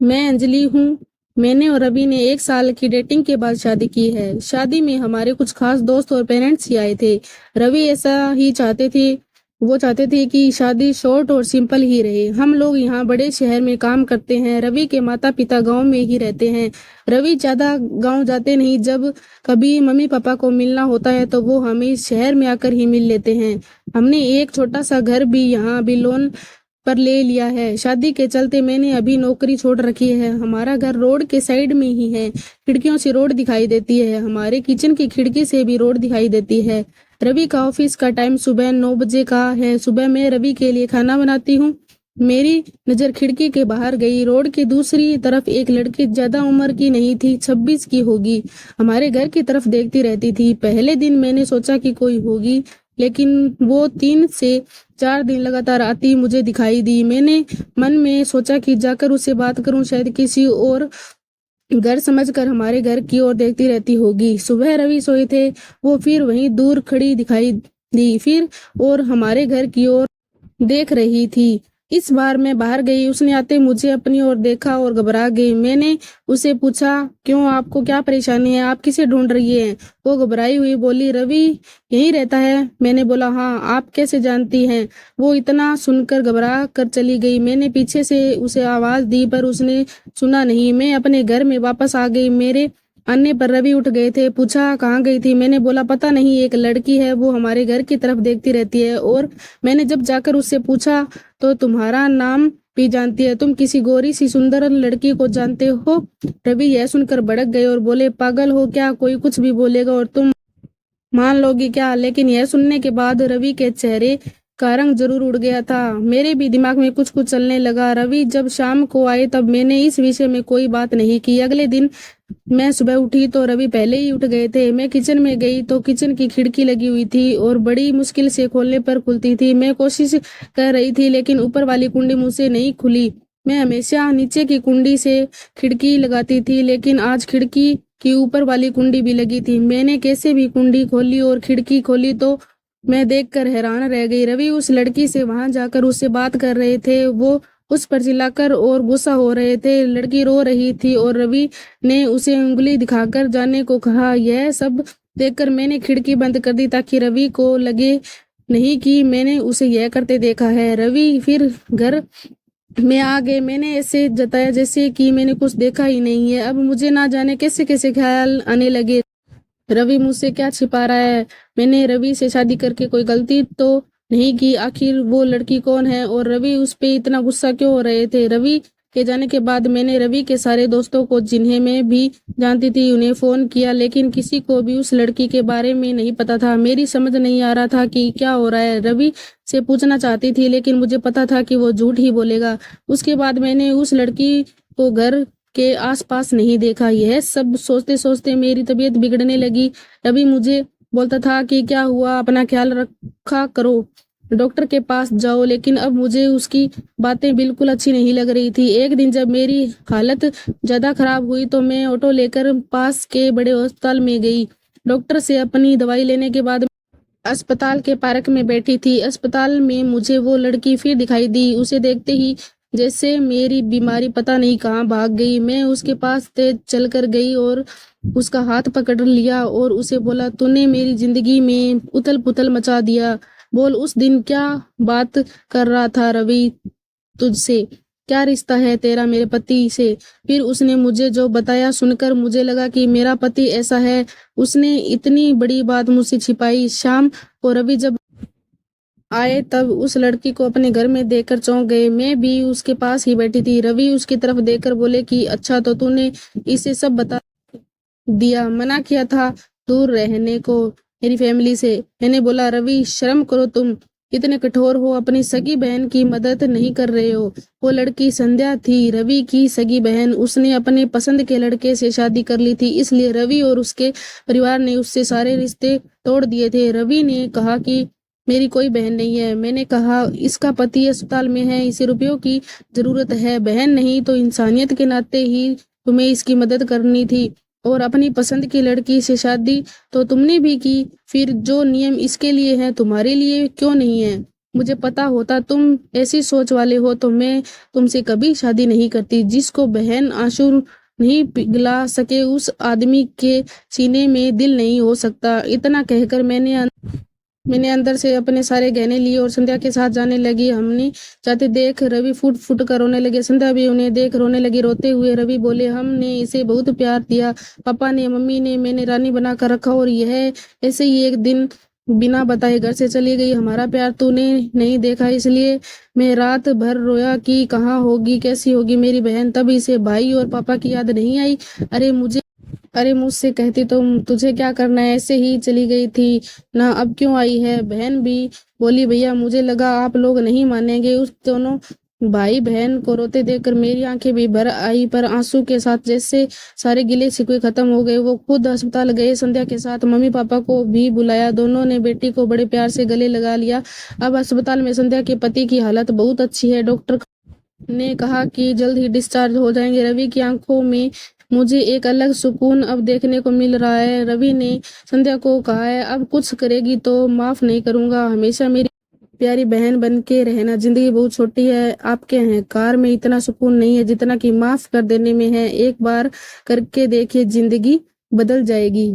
मैं अंजलि हूँ। मैंने और रवि ने 1 साल की डेटिंग के बाद शादी की है। शादी में हमारे कुछ खास दोस्त और पेरेंट्स ही आए थे। रवि ऐसा ही चाहते थे। वो चाहते थे कि शादी शॉर्ट और सिंपल ही रहे। हम लोग यहाँ बड़े शहर में काम करते हैं। रवि के माता पिता गांव में ही रहते हैं। रवि ज्यादा गांव जाते नहीं। जब कभी मम्मी पापा को मिलना होता है तो वो हमें शहर में आकर ही मिल लेते हैं। हमने एक छोटा सा घर भी यहाँ अभी लोन पर ले लिया है। शादी के चलते मैंने अभी नौकरी छोड़ रखी है। हमारा घर रोड के साइड में ही है। खिड़कियों से रोड दिखाई देती है। हमारे किचन की खिड़की से भी रोड दिखाई देती है। रवि का ऑफिस का टाइम सुबह 9 बजे का है। सुबह मैं रवि के लिए खाना बनाती हूँ। मेरी नजर खिड़की के बाहर गई। रोड की दूसरी तरफ एक लड़की ज्यादा उम्र की नहीं थी, 26 की होगी। हमारे घर की तरफ देखती रहती थी। पहले दिन मैंने सोचा कि कोई होगी, लेकिन वो 3 से 4 दिन लगातार आती मुझे दिखाई दी। मैंने मन में सोचा कि जाकर उससे बात करूं, शायद किसी और घर समझकर हमारे घर की ओर देखती रहती होगी। सुबह रवि सोए थे। वो फिर वहीं दूर खड़ी दिखाई दी, फिर और हमारे घर की ओर देख रही थी। इस बार मैं बाहर गई। उसने आते मुझे अपनी ओर देखा और घबरा गई। मैंने उसे पूछा, क्यों, आपको क्या परेशानी है? आप किसे ढूंढ रही हैं? वो घबराई हुई बोली, रवि यहीं रहता है। मैंने बोला, हाँ, आप कैसे जानती हैं? वो इतना सुनकर घबरा कर चली गई। मैंने पीछे से उसे आवाज दी पर उसने सुना नहीं। मैं अपने घर में वापस आ गई। मेरे आने पर रवि उठ गए थे। पूछा, कहाँ गई थी? मैंने बोला, पता नहीं, एक लड़की है, वो हमारे घर की तरफ देखती रहती है। और मैंने जब जाकर उससे पूछा तो तुम्हारा नाम भी जानती है। तुम किसी गोरी सी सुंदर लड़की को जानते हो? रवि यह सुनकर भड़क गए और बोले, पागल हो क्या? कोई कुछ भी बोलेगा और तुम मान लोगी क्या? लेकिन यह सुनने के बाद रवि के चेहरे का रंग जरूर उड़ गया था। मेरे भी दिमाग में कुछ कुछ चलने लगा। रवि जब शाम को आए तब मैंने इस विषय में कोई बात नहीं की। अगले दिन मैं सुबह उठी तो रवि पहले ही उठ गए थे। मैं किचन में गई तो किचन की खिड़की लगी हुई थी और बड़ी मुश्किल से खोलने पर खुलती थी। मैं कोशिश कर रही थी लेकिन ऊपर वाली कुंडी मुझसे नहीं खुली। मैं हमेशा नीचे की कुंडी से खिड़की लगाती थी, लेकिन आज खिड़की की ऊपर वाली कुंडी भी लगी थी। मैंने कैसे भी कुंडी खोली और खिड़की खोली तो मैं देखकर हैरान रह गई। रवि उस लड़की से वहां जाकर उससे बात कर रहे थे। वो उस पर चिल्लाकर और गुस्सा हो रहे थे। लड़की रो रही थी और रवि ने उसे उंगली दिखाकर जाने को कहा। यह सब देखकर मैंने खिड़की बंद कर दी ताकि रवि को लगे नहीं कि मैंने उसे यह करते देखा है। रवि फिर घर में आ गए। मैंने ऐसे जताया जैसे कि मैंने कुछ देखा ही नहीं है। अब मुझे ना जाने कैसे कैसे ख्याल आने लगे। रवि मुझसे क्या छिपा रहा है? मैंने रवि से शादी करके कोई गलती तो नहीं की? आखिर वो लड़की कौन है और रवि उस पे इतना गुस्सा क्यों हो रहे थे? रवि के जाने के बाद मैंने रवि के सारे दोस्तों को, जिन्हें मैं भी जानती थी, उन्हें फोन किया, लेकिन किसी को भी उस लड़की के बारे में नहीं पता था। मेरी समझ नहीं आ रहा था कि क्या हो रहा है। रवि से पूछना चाहती थी लेकिन मुझे पता था कि वो झूठ ही बोलेगा। उसके बाद मैंने उस लड़की को घर के आसपास नहीं देखा। यह सब सोचते सोचते मेरी तबीयत बिगड़ने लगी। रवि मुझे बोलता था कि क्या हुआ, अपना ख्याल रखा करो, डॉक्टर के पास जाओ, लेकिन अब मुझे उसकी बातें बिल्कुल अच्छी नहीं लग रही थी। एक दिन जब मेरी हालत ज्यादा खराब हुई तो मैं ऑटो लेकर पास के बड़े अस्पताल में गई। डॉक्टर से अपनी दवाई लेने के बाद अस्पताल के पार्क में बैठी थी। अस्पताल में मुझे वो लड़की फिर दिखाई दी। उसे देखते ही जैसे मेरी बीमारी पता नहीं कहाँ भाग गई। मैं उसके पास तेज चलकर गई और उसका हाथ पकड़ लिया और उसे बोला, तूने मेरी जिंदगी में उथल पुथल मचा दिया। बोल, उस दिन क्या बात कर रहा था रवि तुझसे? क्या रिश्ता है तेरा मेरे पति से? फिर उसने मुझे जो बताया सुनकर मुझे लगा कि मेरा पति ऐसा है। उसने इतनी बड़ी बात मुझसे छिपाई। शाम को रवि जब आए तब उस लड़की को अपने घर में देखकर चौंक गए। मैं भी उसके पास ही बैठी थी। रवि उसकी तरफ देखकर बोले कि अच्छा, तो तूने इसे सब बता दिया? मना किया था दूर रहने को मेरी फैमिली से। मैंने बोला, रवि शर्म करो, तुम इतने कठोर हो, अपनी सगी बहन की मदद नहीं कर रहे हो। वो लड़की संध्या थी, रवि की सगी बहन। उसने अपने पसंद के लड़के से शादी कर ली थी, इसलिए रवि और उसके परिवार ने उससे सारे रिश्ते तोड़ दिए थे। रवि ने कहा कि मेरी कोई बहन नहीं है। मैंने कहा, इसका पति अस्पताल में है, इसे रुपयों की जरूरत है, बहन नहीं तो इंसानियत के नाते ही तुम्हें इसकी मदद करनी थी। और अपनी पसंद की लड़की से शादी तो तुमने भी की, फिर जो नियम इसके लिए है तुम्हारे लिए क्यों नहीं है? मुझे पता होता तुम ऐसी सोच वाले हो तो मैं तुमसे कभी शादी नहीं करती। जिसको बहन आंसू नहीं पिघला सके उस आदमी के सीने में दिल नहीं हो सकता। इतना कहकर मैंने अंदर से अपने सारे गहने लिए और संध्या के साथ जाने लगी। हमने जाते देख रवि फुट फुट कर रोने लगे। संध्या भी उन्हें देख रोने लगी। रोते हुए रवि बोले, हमने इसे बहुत प्यार दिया, पापा ने, मम्मी ने, मैंने रानी बना कर रखा और यह ऐसे ही एक दिन बिना बताए घर से चली गई। हमारा प्यार तूने नहीं देखा, इसलिए मैं रात भर रोया कि कहाँ होगी, कैसी होगी मेरी बहन। तब इसे भाई और पापा की याद नहीं आई। अरे मुझसे कहती तो तुझे क्या करना है, ऐसे ही चली गई थी ना, अब क्यों आई है। बहन भी बोली, भैया मुझे लगा आप लोग नहीं मानेंगे। उस दोनों भाई बहन को रोते देखकर मेरी आंखें भी भर आई, पर आंसू के साथ जैसे सारे गिले शिकवे खत्म हो गए। वो खुद अस्पताल गए, संध्या के साथ मम्मी पापा को भी बुलाया। दोनों ने बेटी को बड़े प्यार से गले लगा लिया। अब अस्पताल में संध्या के पति की हालत बहुत अच्छी है। डॉक्टर ने कहा कि जल्द ही डिस्चार्ज हो जाएंगे। रवि की आंखों में मुझे एक अलग सुकून अब देखने को मिल रहा है। रवि ने संध्या को कहा है, अब कुछ करेगी तो माफ नहीं करूंगा, हमेशा मेरी प्यारी बहन बन के रहना। जिंदगी बहुत छोटी है, आपके अहंकार में इतना सुकून नहीं है जितना कि माफ कर देने में है। एक बार करके देखिए, जिंदगी बदल जाएगी।